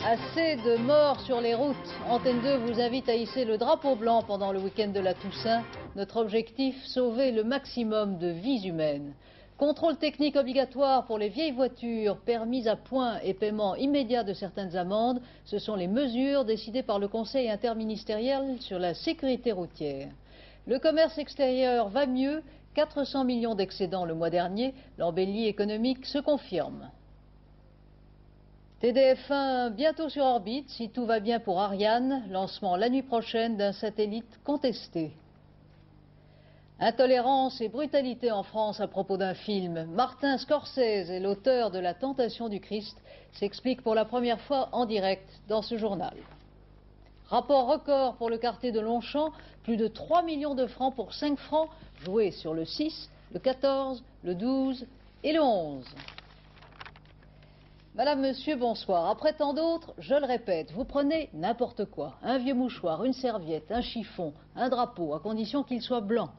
Assez de morts sur les routes. Antenne 2 vous invite à hisser le drapeau blanc pendant le week-end de la Toussaint. Notre objectif, sauver le maximum de vies humaines. Contrôle technique obligatoire pour les vieilles voitures, permis à point et paiement immédiat de certaines amendes. Ce sont les mesures décidées par le Conseil interministériel sur la sécurité routière. Le commerce extérieur va mieux. 400 millions d'excédents le mois dernier. L'embellie économique se confirme. TDF1 bientôt sur orbite, si tout va bien pour Ariane, lancement la nuit prochaine d'un satellite contesté. Intolérance et brutalité en France à propos d'un film. Martin Scorsese est l'auteur de La Tentation du Christ, s'explique pour la première fois en direct dans ce journal. Rapport record pour le quartier de Longchamp, plus de 3 millions de francs pour 5 francs, joués sur le 6, le 14, le 12 et le 11. Madame, monsieur, bonsoir. Après tant d'autres, je le répète, vous prenez n'importe quoi. Un vieux mouchoir, une serviette, un chiffon, un drapeau, à condition qu'il soit blanc.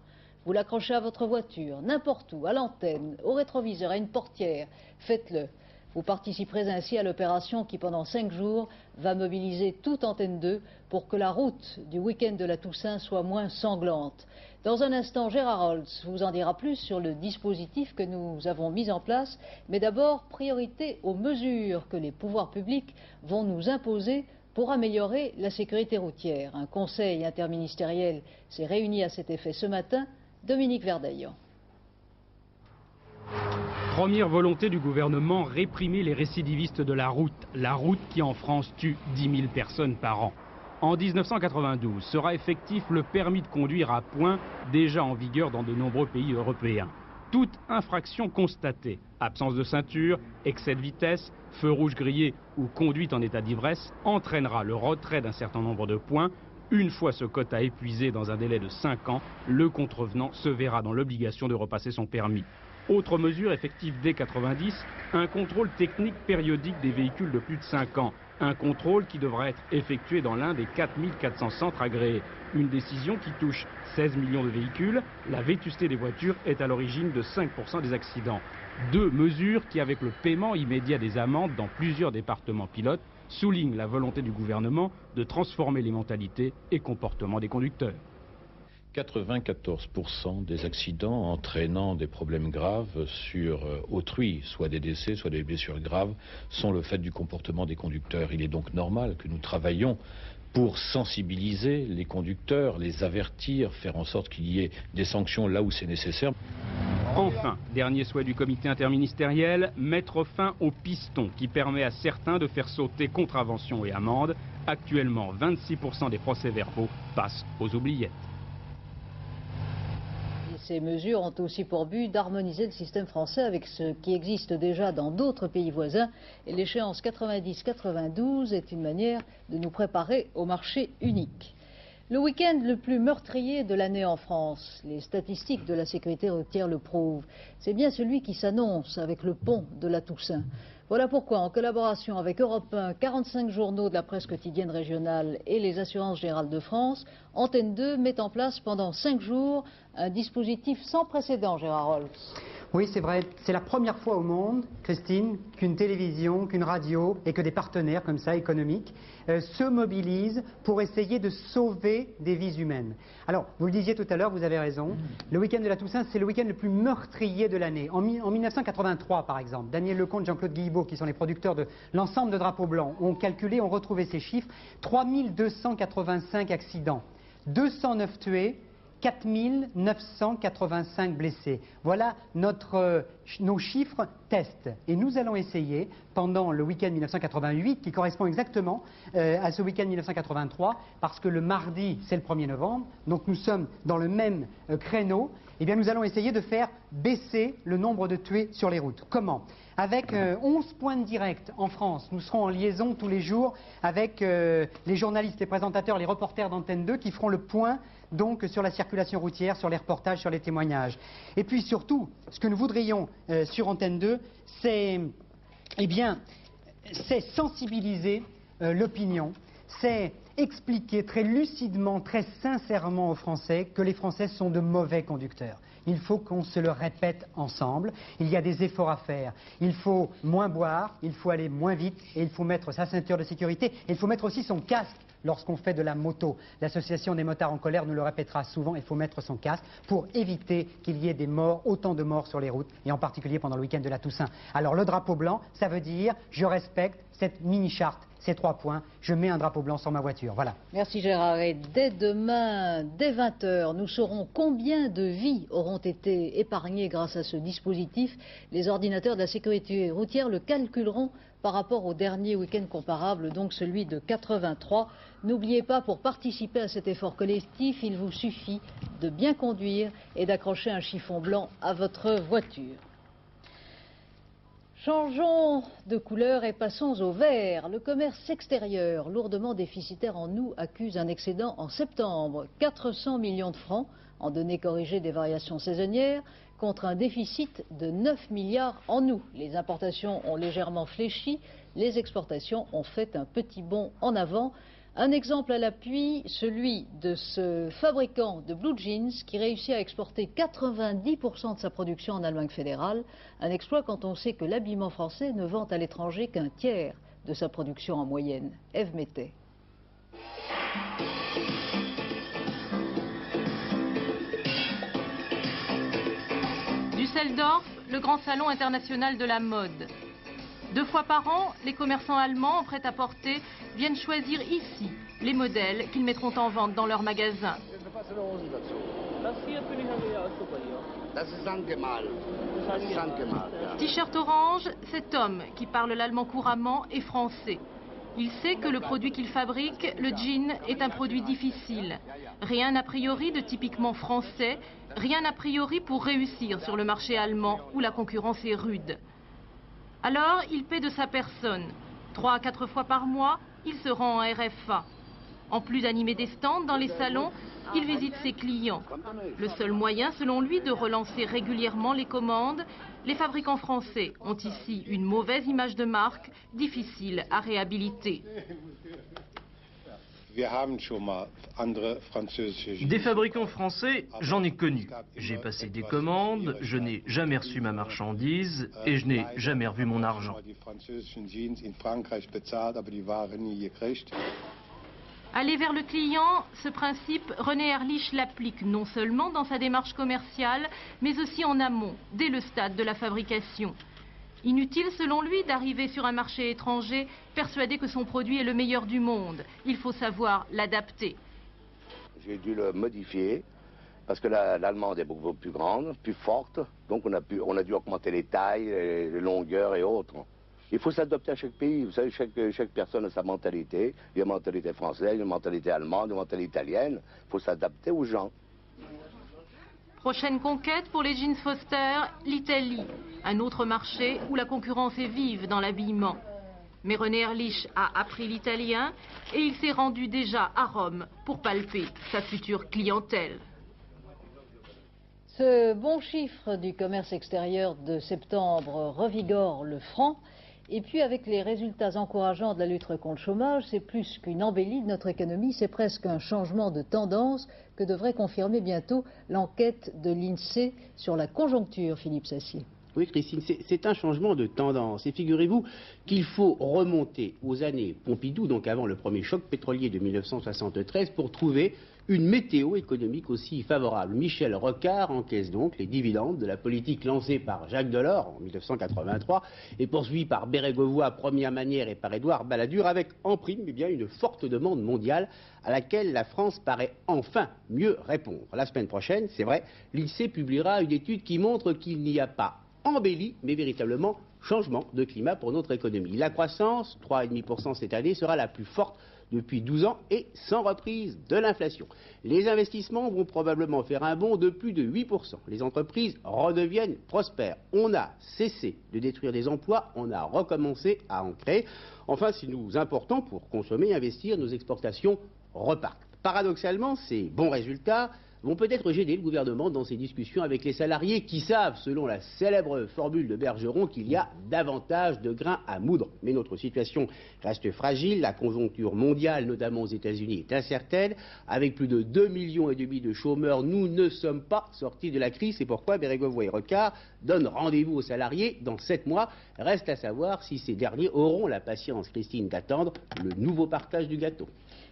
Vous l'accrochez à votre voiture, n'importe où, à l'antenne, au rétroviseur, à une portière. Faites-le. Vous participerez ainsi à l'opération qui, pendant 5 jours, va mobiliser toute Antenne 2 pour que la route du week-end de la Toussaint soit moins sanglante. Dans un instant, Gérard Holtz vous en dira plus sur le dispositif que nous avons mis en place. Mais d'abord, priorité aux mesures que les pouvoirs publics vont nous imposer pour améliorer la sécurité routière. Un conseil interministériel s'est réuni à cet effet ce matin. Dominique Verdaillan. Première volonté du gouvernement, réprimer les récidivistes de la route. La route qui en France tue 10 000 personnes par an. En 1992 sera effectif le permis de conduire à points, déjà en vigueur dans de nombreux pays européens. Toute infraction constatée, absence de ceinture, excès de vitesse, feu rouge grillé ou conduite en état d'ivresse, entraînera le retrait d'un certain nombre de points. Une fois ce quota épuisé dans un délai de 5 ans, le contrevenant se verra dans l'obligation de repasser son permis. Autre mesure effective dès 90, un contrôle technique périodique des véhicules de plus de 5 ans. Un contrôle qui devra être effectué dans l'un des 4400 centres agréés. Une décision qui touche 16 millions de véhicules. La vétusté des voitures est à l'origine de 5% des accidents. 2 mesures qui, avec le paiement immédiat des amendes dans plusieurs départements pilotes, soulignent la volonté du gouvernement de transformer les mentalités et comportements des conducteurs. 94% des accidents entraînant des problèmes graves sur autrui, soit des décès, soit des blessures graves, sont le fait du comportement des conducteurs. Il est donc normal que nous travaillions pour sensibiliser les conducteurs, les avertir, faire en sorte qu'il y ait des sanctions là où c'est nécessaire. Enfin, dernier souhait du comité interministériel, mettre fin au piston qui permet à certains de faire sauter contraventions et amendes. Actuellement, 26% des procès-verbaux passent aux oubliettes. Ces mesures ont aussi pour but d'harmoniser le système français avec ce qui existe déjà dans d'autres pays voisins. Et l'échéance 90-92 est une manière de nous préparer au marché unique. Le week-end le plus meurtrier de l'année en France, les statistiques de la sécurité routière le prouvent, c'est bien celui qui s'annonce avec le pont de la Toussaint. Voilà pourquoi, en collaboration avec Europe 1, 45 journaux de la presse quotidienne régionale et les assurances générales de France, Antenne 2 met en place pendant 5 jours un dispositif sans précédent, Gérard Holtz. Oui, c'est vrai. C'est la première fois au monde, Christine, qu'une télévision, qu'une radio et que des partenaires comme ça, économiques, se mobilisent pour essayer de sauver des vies humaines. Alors, vous le disiez tout à l'heure, vous avez raison, le week-end de la Toussaint, c'est le week-end le plus meurtrier de l'année. En 1983, par exemple, Daniel Lecomte, Jean-Claude Guilbeault, qui sont les producteurs de l'ensemble de Drapeaux Blancs, ont calculé, ont retrouvé ces chiffres, 3285 accidents, 209 tués, 4985 blessés. Voilà nos chiffres tests. Et nous allons essayer, pendant le week-end 1988, qui correspond exactement à ce week-end 1983, parce que le mardi, c'est le 1er novembre, donc nous sommes dans le même créneau, eh bien nous allons essayer de faire baisser le nombre de tués sur les routes. Comment ? Avec 11 points de direct en France. Nous serons en liaison tous les jours avec les journalistes, les présentateurs, les reporters d'Antenne 2 qui feront le point donc sur la circulation routière, sur les reportages, sur les témoignages. Et puis surtout, ce que nous voudrions sur Antenne 2, c'est sensibiliser l'opinion, c'est expliquer très lucidement, très sincèrement aux Français que les Français sont de mauvais conducteurs. il faut qu'on se le répète ensemble. Il y a des efforts à faire. Il faut moins boire, il faut aller moins vite et il faut mettre sa ceinture de sécurité. Et il faut mettre aussi son casque lorsqu'on fait de la moto. L'association des motards en colère nous le répétera souvent, il faut mettre son casque pour éviter qu'il y ait des morts, autant de morts sur les routes, et en particulier pendant le week-end de la Toussaint. Alors le drapeau blanc, ça veut dire je respecte cette mini-charte, ces 3 points, je mets un drapeau blanc sur ma voiture. Voilà. Merci Gérard. Et dès demain, dès 20 h, nous saurons combien de vies auront été épargnées grâce à ce dispositif. Les ordinateurs de la sécurité routière le calculeront par rapport au dernier week-end comparable, donc celui de 83. N'oubliez pas, pour participer à cet effort collectif, il vous suffit de bien conduire et d'accrocher un chiffon blanc à votre voiture. Changeons de couleur et passons au vert. Le commerce extérieur, lourdement déficitaire en août, accuse un excédent en septembre. 400 millions de francs, en données corrigées des variations saisonnières, contre un déficit de 9 milliards en août. Les importations ont légèrement fléchi, les exportations ont fait un petit bond en avant. Un exemple à l'appui, celui de ce fabricant de blue jeans qui réussit à exporter 90% de sa production en Allemagne fédérale. Un exploit quand on sait que l'habillement français ne vend à l'étranger qu'un tiers de sa production en moyenne. Ève Mettet. Düsseldorf, le grand salon international de la mode. 2 fois par an, les commerçants allemands en prêt-à-porter viennent choisir ici les modèles qu'ils mettront en vente dans leurs magasins. T-shirt orange, cet homme qui parle l'allemand couramment est français. Il sait que le produit qu'il fabrique, le jean, est un produit difficile. Rien a priori de typiquement français, rien a priori pour réussir sur le marché allemand où la concurrence est rude. Alors, il paie de sa personne. 3 à 4 fois par mois, il se rend en RFA. En plus d'animer des stands dans les salons, il visite ses clients. Le seul moyen, selon lui, de relancer régulièrement les commandes. Les fabricants français ont ici une mauvaise image de marque, difficile à réhabiliter. Des fabricants français, j'en ai connu. J'ai passé des commandes, je n'ai jamais reçu ma marchandise et je n'ai jamais revu mon argent. Aller vers le client, ce principe, René Ehrlich l'applique non seulement dans sa démarche commerciale, mais aussi en amont, dès le stade de la fabrication. Inutile, selon lui, d'arriver sur un marché étranger persuadé que son produit est le meilleur du monde. Il faut savoir l'adapter. J'ai dû le modifier parce que l'allemande est beaucoup plus grande, plus forte. Donc on a dû augmenter les tailles, les longueurs et autres. Il faut s'adapter à chaque pays. Vous savez, chaque personne a sa mentalité. Il y a une mentalité française, une mentalité allemande, une mentalité italienne. Il faut s'adapter aux gens. Prochaine conquête pour les jeans Foster, l'Italie. Un autre marché où la concurrence est vive dans l'habillement. Mais René Ehrlich a appris l'italien et il s'est rendu déjà à Rome pour palper sa future clientèle. Ce bon chiffre du commerce extérieur de septembre revigore le franc. Et puis avec les résultats encourageants de la lutte contre le chômage, c'est plus qu'une embellie de notre économie, c'est presque un changement de tendance que devrait confirmer bientôt l'enquête de l'INSEE sur la conjoncture, Philippe Sassier. Oui, Christine, c'est un changement de tendance. Et figurez-vous qu'il faut remonter aux années Pompidou, donc avant le premier choc pétrolier de 1973, pour trouver une météo économique aussi favorable. Michel Rocard encaisse donc les dividendes de la politique lancée par Jacques Delors en 1983 et poursuivie par Bérégovoy à première manière et par Édouard Balladur avec en prime une forte demande mondiale à laquelle la France paraît enfin mieux répondre. La semaine prochaine, c'est vrai, l'INSEE publiera une étude qui montre qu'il n'y a pas embellie, mais véritablement changement de climat pour notre économie. La croissance, 3,5% cette année, sera la plus forte depuis 12 ans et sans reprise de l'inflation. Les investissements vont probablement faire un bond de plus de 8%. Les entreprises redeviennent prospères. On a cessé de détruire des emplois, on a recommencé à en créer. Enfin, si nous importons pour consommer et investir, nos exportations repartent. Paradoxalement, ces bons résultats vont peut-être gêner le gouvernement dans ses discussions avec les salariés qui savent, selon la célèbre formule de Bergeron, qu'il y a davantage de grains à moudre. Mais notre situation reste fragile, la conjoncture mondiale, notamment aux États-Unis, est incertaine. Avec plus de 2,5 millions de chômeurs, nous ne sommes pas sortis de la crise. C'est pourquoi Bérégovoy et Rocard donnent rendez-vous aux salariés dans 7 mois. Reste à savoir si ces derniers auront la patience, Christine, d'attendre le nouveau partage du gâteau.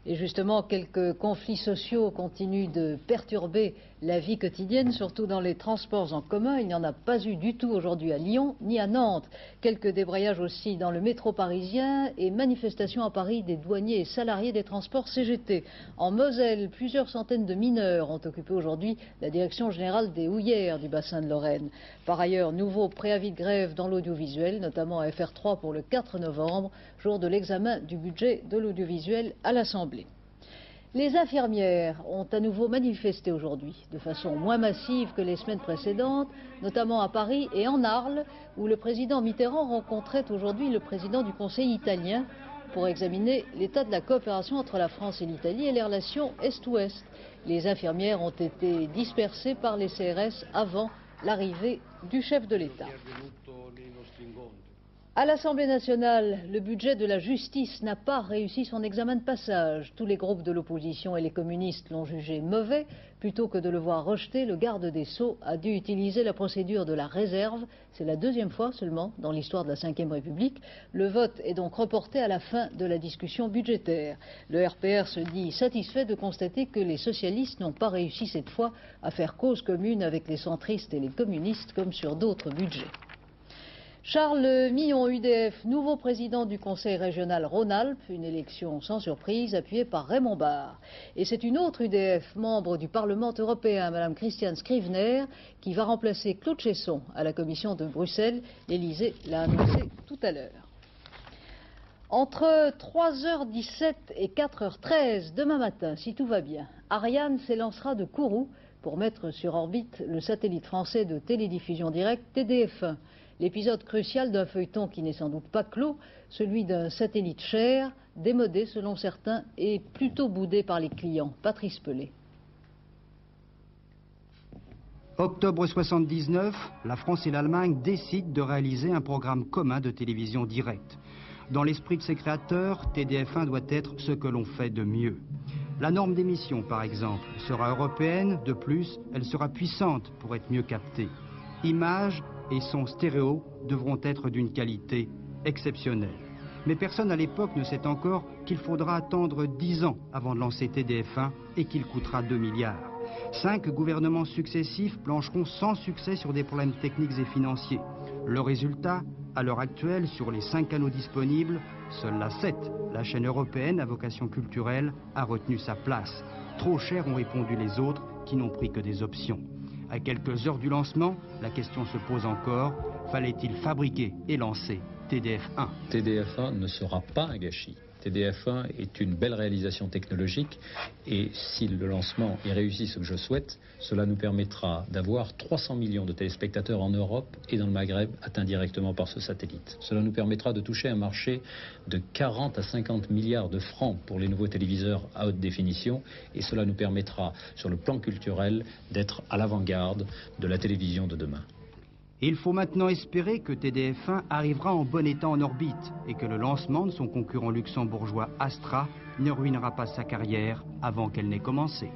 Et justement, quelques conflits sociaux continuent de perturber la vie quotidienne, surtout dans les transports en commun. Il n'y en a pas eu du tout aujourd'hui à Lyon ni à Nantes. Quelques débrayages aussi dans le métro parisien et manifestations à Paris des douaniers et salariés des transports CGT. En Moselle, plusieurs centaines de mineurs ont occupé aujourd'hui la direction générale des houillères du bassin de Lorraine. Par ailleurs, nouveau préavis de grève dans l'audiovisuel, notamment à FR3 pour le 4 novembre, jour de l'examen du budget de l'audiovisuel à l'Assemblée. Les infirmières ont à nouveau manifesté aujourd'hui, de façon moins massive que les semaines précédentes, notamment à Paris et en Arles, où le président Mitterrand rencontrait aujourd'hui le président du Conseil italien pour examiner l'état de la coopération entre la France et l'Italie et les relations Est-Ouest. Les infirmières ont été dispersées par les CRS avant l'arrivée du chef de l'État. À l'Assemblée nationale, le budget de la justice n'a pas réussi son examen de passage. Tous les groupes de l'opposition et les communistes l'ont jugé mauvais. Plutôt que de le voir rejeté, le garde des Sceaux a dû utiliser la procédure de la réserve. C'est la 2e fois seulement dans l'histoire de la Ve République. Le vote est donc reporté à la fin de la discussion budgétaire. Le RPR se dit satisfait de constater que les socialistes n'ont pas réussi cette fois à faire cause commune avec les centristes et les communistes comme sur d'autres budgets. Charles Millon, UDF, nouveau président du Conseil régional Rhône-Alpes, une élection sans surprise appuyée par Raymond Barre. Et c'est une autre UDF, membre du Parlement européen, Mme Christiane Scrivener, qui va remplacer Claude Chesson à la commission de Bruxelles. L'Élysée l'a annoncé tout à l'heure. Entre 3h17 et 4h13 demain matin, si tout va bien, Ariane s'élancera de Kourou pour mettre sur orbite le satellite français de télédiffusion directe TDF1. L'épisode crucial d'un feuilleton qui n'est sans doute pas clos, celui d'un satellite cher, démodé selon certains et plutôt boudé par les clients. Patrice Pelé. Octobre 79, la France et l'Allemagne décident de réaliser un programme commun de télévision directe. Dans l'esprit de ses créateurs, TDF1 doit être ce que l'on fait de mieux. La norme d'émission, par exemple, sera européenne. De plus, elle sera puissante pour être mieux captée. Images et son stéréo devront être d'une qualité exceptionnelle. Mais personne à l'époque ne sait encore qu'il faudra attendre 10 ans avant de lancer TDF1 et qu'il coûtera 2 milliards. 5 gouvernements successifs plancheront sans succès sur des problèmes techniques et financiers. Le résultat, à l'heure actuelle, sur les 5 canaux disponibles, seule la 7, la chaîne européenne à vocation culturelle, a retenu sa place. Trop cher ont répondu les autres qui n'ont pris que des options. À quelques heures du lancement, la question se pose encore, fallait-il fabriquer et lancer TDF1 ? TDF1 ne sera pas un gâchis. TDF1 est une belle réalisation technologique et si le lancement est réussi, ce que je souhaite, cela nous permettra d'avoir 300 millions de téléspectateurs en Europe et dans le Maghreb atteints directement par ce satellite. Cela nous permettra de toucher un marché de 40 à 50 milliards de francs pour les nouveaux téléviseurs à haute définition et cela nous permettra, sur le plan culturel, d'être à l'avant-garde de la télévision de demain. Il faut maintenant espérer que TDF1 arrivera en bon état en orbite et que le lancement de son concurrent luxembourgeois Astra ne ruinera pas sa carrière avant qu'elle n'ait commencé.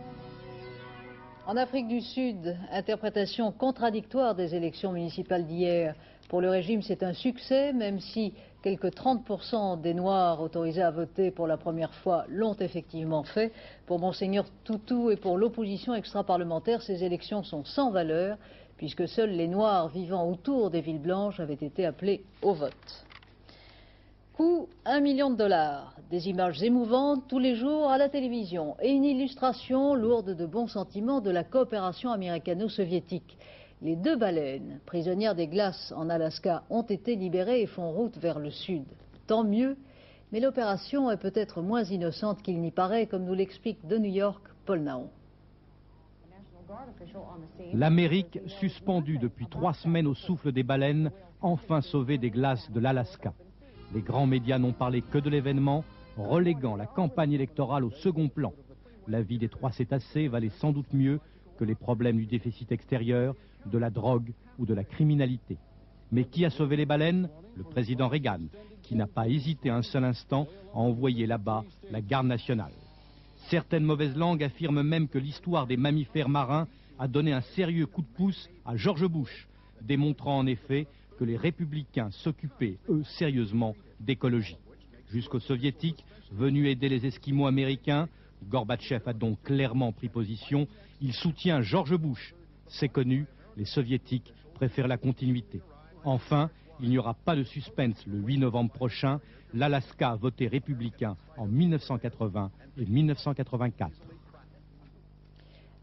En Afrique du Sud, interprétation contradictoire des élections municipales d'hier. Pour le régime, c'est un succès, même si quelques 30% des Noirs autorisés à voter pour la première fois l'ont effectivement fait. Pour Monseigneur Tutu et pour l'opposition extra-parlementaire, ces élections sont sans valeur, puisque seuls les Noirs vivant autour des villes blanches avaient été appelés au vote. Coût 1 million de dollars, des images émouvantes tous les jours à la télévision et une illustration lourde de bons sentiments de la coopération américano-soviétique. Les 2 baleines, prisonnières des glaces en Alaska, ont été libérées et font route vers le sud. Tant mieux, mais l'opération est peut-être moins innocente qu'il n'y paraît, comme nous l'explique de New York Paul Naon. L'Amérique, suspendue depuis 3 semaines au souffle des baleines, enfin sauvée des glaces de l'Alaska. Les grands médias n'ont parlé que de l'événement, reléguant la campagne électorale au second plan. La vie des 3 cétacés valait sans doute mieux que les problèmes du déficit extérieur, de la drogue ou de la criminalité. Mais qui a sauvé les baleines? Le président Reagan, qui n'a pas hésité un seul instant à envoyer là-bas la garde nationale. Certaines mauvaises langues affirment même que l'histoire des mammifères marins a donné un sérieux coup de pouce à George Bush, démontrant en effet que les républicains s'occupaient, eux, sérieusement d'écologie. Jusqu'aux soviétiques, venus aider les Esquimaux américains, Gorbatchev a donc clairement pris position. Il soutient George Bush. C'est connu, les soviétiques préfèrent la continuité. Enfin, il n'y aura pas de suspense le 8 novembre prochain. L'Alaska a voté républicain en 1980 et 1984.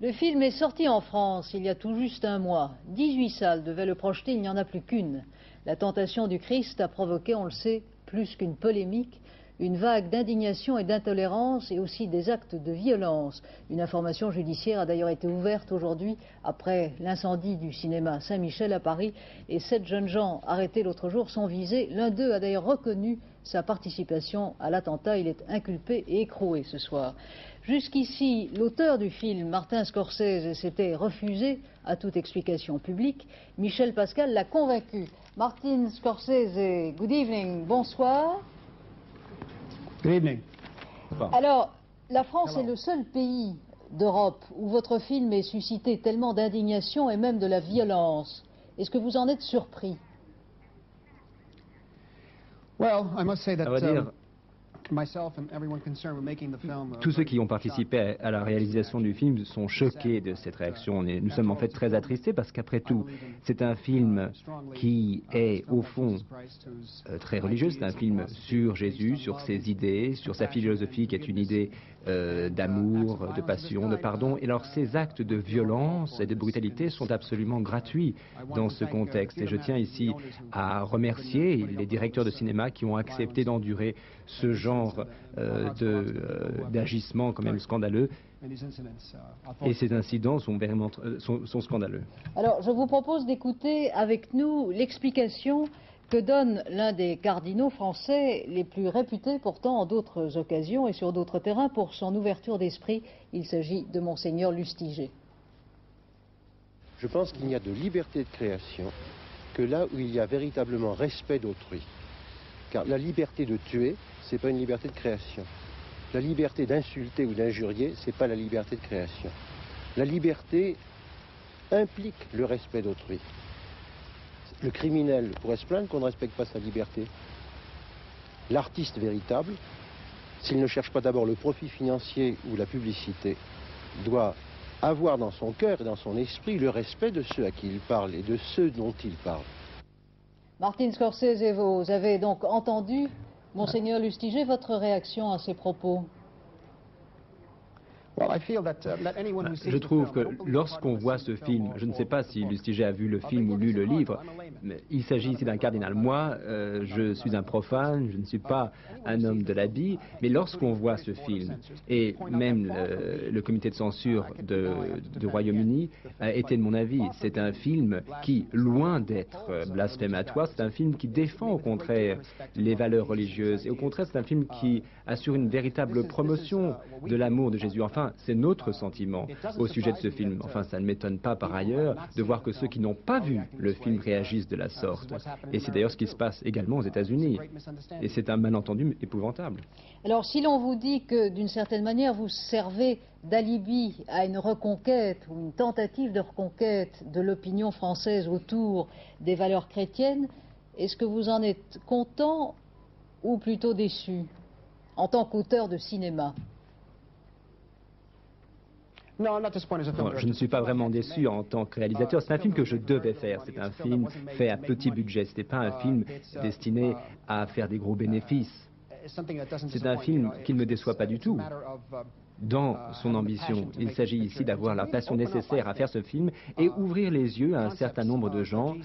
Le film est sorti en France il y a tout juste un mois. 18 salles devaient le projeter, il n'y en a plus qu'une. La tentation du Christ a provoqué, on le sait, plus qu'une polémique, une vague d'indignation et d'intolérance et aussi des actes de violence. Une information judiciaire a d'ailleurs été ouverte aujourd'hui après l'incendie du cinéma Saint-Michel à Paris et 7 jeunes gens arrêtés l'autre jour sont visés. L'un d'eux a d'ailleurs reconnu sa participation à l'attentat. Il est inculpé et écroué ce soir. Jusqu'ici, l'auteur du film, Martin Scorsese, s'était refusé à toute explication publique. Michel Pascal l'a convaincu. Martin Scorsese, good evening, bonsoir. Good evening. Alors, la France est le seul pays d'Europe où votre film ait suscité tellement d'indignation et même de la violence. Est-ce que vous en êtes surpris? Well, I must say that tous ceux qui ont participé à la réalisation du film sont choqués de cette réaction. Nous sommes en fait très attristés parce qu'après tout, c'est un film qui est au fond très religieux. C'est un film sur Jésus, sur ses idées, sur sa philosophie qui est une idée d'amour, de passion, de pardon. Et alors ces actes de violence et de brutalité sont absolument gratuits dans ce contexte. Et je tiens ici à remercier les directeurs de cinéma qui ont accepté d'endurer ce genre d'agissement quand même scandaleux. Et ces incidents sont vraiment sont scandaleux. Alors je vous propose d'écouter avec nous l'explication que donne l'un des cardinaux français les plus réputés pourtant en d'autres occasions et sur d'autres terrains pour son ouverture d'esprit. Il s'agit de Monseigneur Lustiger. Je pense qu'il n'y a de liberté de création que là où il y a véritablement respect d'autrui. Car la liberté de tuer, ce n'est pas une liberté de création. La liberté d'insulter ou d'injurier, ce n'est pas la liberté de création. La liberté implique le respect d'autrui. Le criminel pourrait se plaindre qu'on ne respecte pas sa liberté. L'artiste véritable, s'il ne cherche pas d'abord le profit financier ou la publicité, doit avoir dans son cœur et dans son esprit le respect de ceux à qui il parle et de ceux dont il parle. Martin Scorsese, vous avez donc entendu, Monseigneur Lustiger, votre réaction à ces propos? Je trouve que lorsqu'on voit ce film, je ne sais pas si Lustiger a vu le film ou lu le livre, mais il s'agit ici d'un cardinal. Moi, je suis un profane, je ne suis pas un homme de l'habit, mais lorsqu'on voit ce film, et même le comité de censure du Royaume-Uni était de mon avis, c'est un film qui, loin d'être blasphématoire, c'est un film qui défend au contraire les valeurs religieuses, et au contraire c'est un film qui assure une véritable promotion de l'amour de Jésus. Enfin, c'est notre sentiment au sujet de ce film. Enfin, ça ne m'étonne pas par ailleurs de voir que ceux qui n'ont pas vu le film réagissent de la sorte. Et c'est d'ailleurs ce qui se passe également aux États-Unis. Et c'est un malentendu épouvantable. Alors, si l'on vous dit que, d'une certaine manière, vous servez d'alibi à une reconquête ou une tentative de reconquête de l'opinion française autour des valeurs chrétiennes, est-ce que vous en êtes content ou plutôt déçu en tant qu'auteur de cinéma? Non, je ne suis pas vraiment déçu en tant que réalisateur. C'est un film que je devais faire. C'est un film fait à petit budget. Ce n'était pas un film destiné à faire des gros bénéfices. C'est un film qui ne me déçoit pas du tout dans son ambition. Il s'agit ici d'avoir la passion nécessaire à faire ce film et ouvrir les yeux à un certain nombre de gens,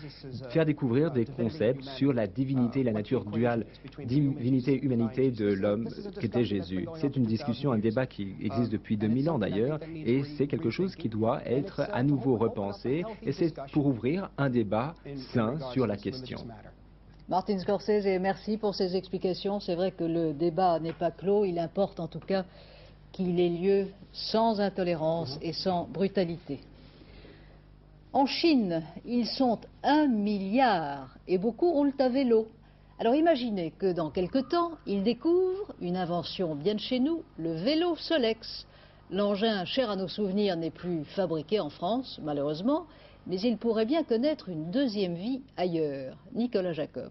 faire découvrir des concepts sur la divinité et la nature duale, divinité-humanité de l'homme qu'était Jésus. C'est une discussion, un débat qui existe depuis 2000 ans d'ailleurs, et c'est quelque chose qui doit être à nouveau repensé, et c'est pour ouvrir un débat sain sur la question. Martin Scorsese, merci pour ces explications. C'est vrai que le débat n'est pas clos, il importe en tout cas qu'il ait lieu sans intolérance et sans brutalité. En Chine, ils sont 1 milliard et beaucoup roulent à vélo. Alors imaginez que dans quelque temps, ils découvrent une invention bien de chez nous, le vélo Solex. L'engin cher à nos souvenirs n'est plus fabriqué en France, malheureusement, mais il pourrait bien connaître une deuxième vie ailleurs. Nicolas Jacobs.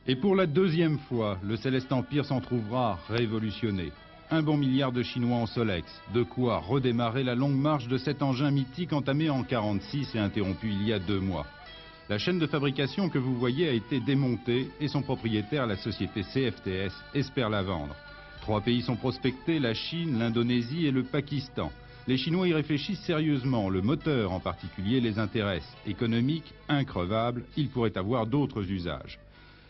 Et pour la deuxième fois, le Céleste Empire s'en trouvera révolutionné. 1 bon milliard de Chinois en Solex, de quoi redémarrer la longue marche de cet engin mythique entamé en 1946 et interrompu il y a 2 mois. La chaîne de fabrication que vous voyez a été démontée et son propriétaire, la société CFTS, espère la vendre. 3 pays sont prospectés, la Chine, l'Indonésie et le Pakistan. Les Chinois y réfléchissent sérieusement, le moteur en particulier les intéresse. Économique, increvable, il pourrait avoir d'autres usages.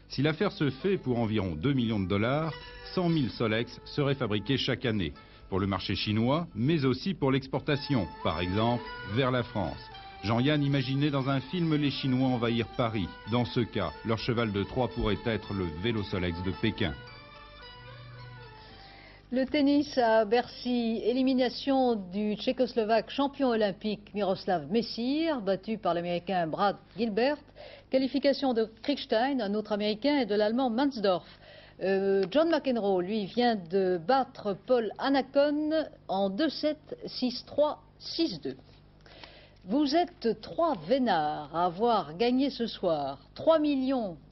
Si l'affaire se fait pour environ 2 millions de dollars, 100 000 Solex seraient fabriqués chaque année, pour le marché chinois, mais aussi pour l'exportation, par exemple vers la France. Jean-Yann imaginait dans un film les Chinois envahir Paris. Dans ce cas, leur cheval de Troie pourrait être le vélo Solex de Pékin. Le tennis à Bercy, élimination du Tchécoslovaque champion olympique Miroslav Messir, battu par l'Américain Brad Gilbert. Qualification de Kriegstein, un autre Américain, et de l'Allemand Mansdorf. John McEnroe, lui, vient de battre Paul Annacone en 2-7, 6-3, 6-2. Vous êtes 3 vénards à avoir gagné ce soir 3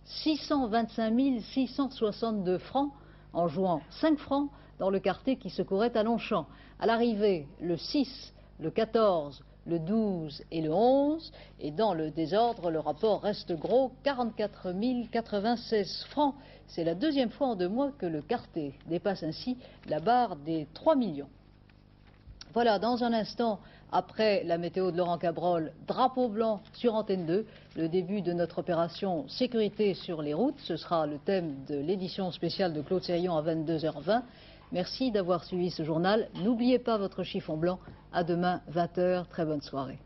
625 662 francs en jouant 5 francs dans le quartet qui secourait à Longchamp. À l'arrivée, le 6, le 14, le 12 et le 11. Et dans le désordre, le rapport reste gros, 44 096 francs. C'est la deuxième fois en 2 mois que le quartet dépasse ainsi la barre des 3 millions. Voilà, dans un instant, après la météo de Laurent Cabrol, drapeau blanc sur Antenne 2, le début de notre opération sécurité sur les routes. Ce sera le thème de l'édition spéciale de Claude Sérillon à 22h20. Merci d'avoir suivi ce journal. N'oubliez pas votre chiffon blanc. À demain, 20h. Très bonne soirée.